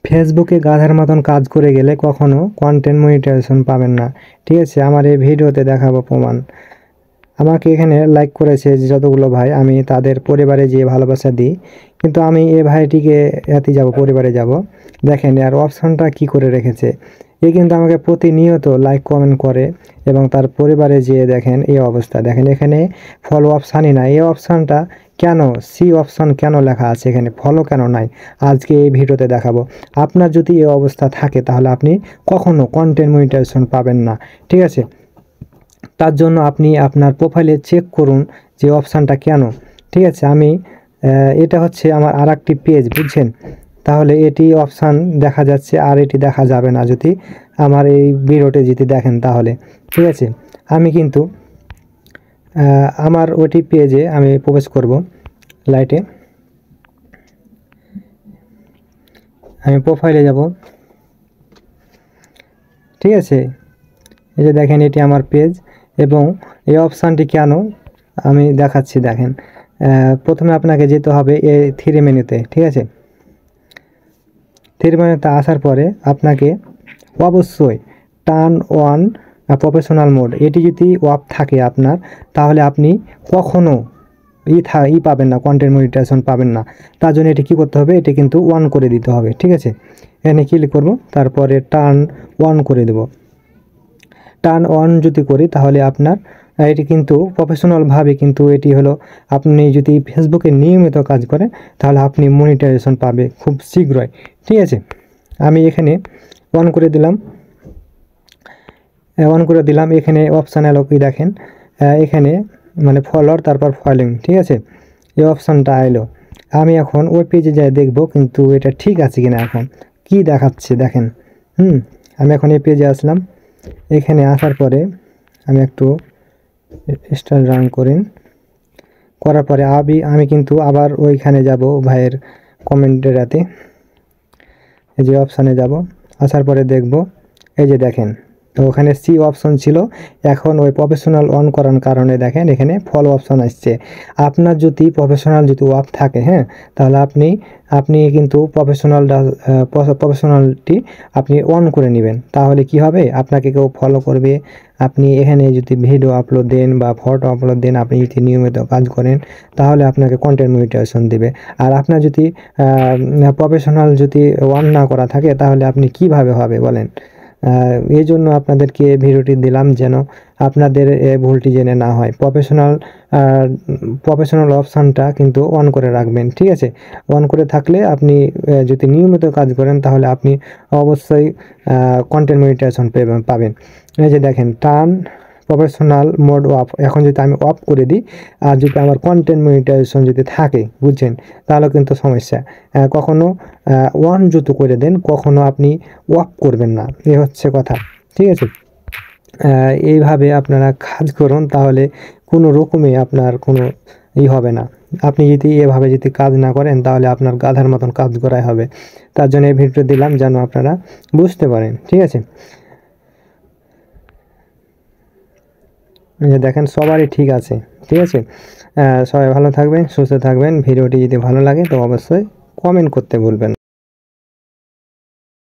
ফেসবুকে গাধার মতন কাজ করে গেলে কখনো কন্টেন্ট মনিটাইজেশন পাবেন না। ঠিক আছে, আমার এই ভিডিওতে দেখাবো প্রমাণ। আমাকে এখানে লাইক করেছে যে যতগুলো ভাই, আমি তাদের পরিবারে যেয়ে ভালোবাসা দিই, কিন্তু আমি এই ভাইটিকে এতে যাব, পরিবারে যাব। দেখেন আর অপশনটা কি করে রেখেছে। এ কিন্তু আমাকে প্রতিনিয়ত লাইক কমেন্ট করে এবং তার পরিবারে যেয়ে দেখেন এই অবস্থা। দেখেন এখানে ফলো অপশানই নাই। এই অপশানটা কেন, সি অপশান কেন লেখা আছে, এখানে ফলো কেন নাই, আজকে এই ভিডিওতে দেখাবো। আপনার যদি এই অবস্থা থাকে তাহলে আপনি কখনো কন্টেন্ট মনিটাইজেশন পাবেন না। ঠিক আছে, তার জন্য আপনি আপনার প্রোফাইলে চেক করুন যে অপশানটা কেন। ঠিক আছে, আমি এটা হচ্ছে আমার আরেকটি পেজ, বুঝছেন। তাহলে এটি অপশান দেখা যাচ্ছে আর এটি দেখা যাবে না যদি আমার এই ভিডিওটি যদি দেখেন তাহলে। ঠিক আছে, আমি কিন্তু আমার ওটি পেজে আমি প্রবেশ করব। লাইটে আমি প্রোফাইলে যাব। ঠিক আছে, এই যে দেখেন এটি আমার পেজ এবং এই অপশানটি কেন আমি দেখাচ্ছি। দেখেন প্রথমে আপনাকে যেতে হবে এই থ্রি মেনুতে। ঠিক আছে, থ্রি মেনুতে আসার পরে আপনাকে অবশ্যই টার্ন অন প্রফেশনাল মোড, এটি যদি অফ থাকে আপনার, তাহলে আপনি কখনো পাবেন না, কন্টেন্ট মনিটাইজেশন পাবেন না। তার জন্য এটি কী করতে হবে, এটি কিন্তু অন করে দিতে হবে। ঠিক আছে, এখানে ক্লিক করব, তারপরে টার্ন অন করে দেব। টার্ন অন যদি করি তাহলে আপনার এটি কিন্তু প্রফেশনালভাবে, কিন্তু এটি হলো আপনি যদি ফেসবুকে নিয়মিত কাজ করেন তাহলে আপনি মনিটাইজেশন পাবে খুব শীঘ্রই। ঠিক আছে, আমি এখানে অন করে দিলাম। এখানে অপশান এলো কি দেখেন, এখানে মানে ফলোয়ার তারপর ফলোইং। ঠিক আছে, এই অপশানটা এলো। আমি এখন ওই পেজে যাই দেখব কিন্তু এটা ঠিক আছে কিনা, এখন কি দেখাচ্ছে দেখেন। আমি এখন এই পেজে আসলাম। এখানে আসার পরে আমি একটু স্টার রান করার পরে আমি কিন্তু আবার ওইখানে যাব, ভাইয়ের কমেন্টেরাতে, এই যে অপশানে যাব। আসার পরে দেখব এই যে দেখেন, তো ওখানে সি অপশন ছিল, এখন ওই প্রফেশনাল অন করার কারণে দেখেন এখানে ফলো অপশন আসছে। আপনার যদি প্রফেশনাল যদি অফ থাকে, হ্যাঁ, তাহলে আপনি কিন্তু প্রফেশনালটি আপনি অন করে নেবেন। তাহলে কি হবে, আপনাকে কেউ ফলো করবে। আপনি এখানে যদি ভিডিও আপলোড দেন বা ফটো আপলোড দেন, আপনি যদি নিয়মিত কাজ করেন তাহলে আপনাকে কন্টেন্ট মনিটাইজেশন দেবে। আর আপনার যদি প্রফেশনাল যদি অন না করা থাকে তাহলে আপনি কিভাবে হবে বলেন। এই জন্য আপনাদেরকে ভিডিওটি দিলাম যেন আপনাদের ভুলটি জেনে না হয়। প্রফেশনাল অপশানটা কিন্তু অন করে রাখবেন। ঠিক আছে, অন করে থাকলে আপনি যদি নিয়মিত কাজ করেন তাহলে আপনি অবশ্যই কন্টেন্ট মনিটাইজেশন পাবেন। এই যে দেখেন টার্ন প্রফেশনাল মোড অফ, এখন যদি আমি অফ করে দিই আর যদি আমার কন্টেন্ট মনিটাইজেশন যদি থাকে, বুঝছেন, তাহলে কিন্তু সমস্যা। কখনো অন যদি করে দেন কখনো আপনি অফ করবেন না, এই হচ্ছে কথা। ঠিক আছে, এইভাবে আপনারা কাজ করুন, তাহলে কোনো রকমে আপনার কোনো হবে না। আপনি যদি এভাবে যদি কাজ না করেন তাহলে আপনার গাধার মতন কাজ করাই হবে। তার জন্য এই ভিডিও দিলাম যেন আপনারা বুঝতে পারেন। ঠিক আছে, দেখেন সবারই ঠিক আছে। ঠিক আছে, সবাই ভালো থাকবেন, সুস্থ থাকবেন। ভিডিওটি যদি ভালো লাগে তো অবশ্যই কমেন্ট করতে ভুলবেন না।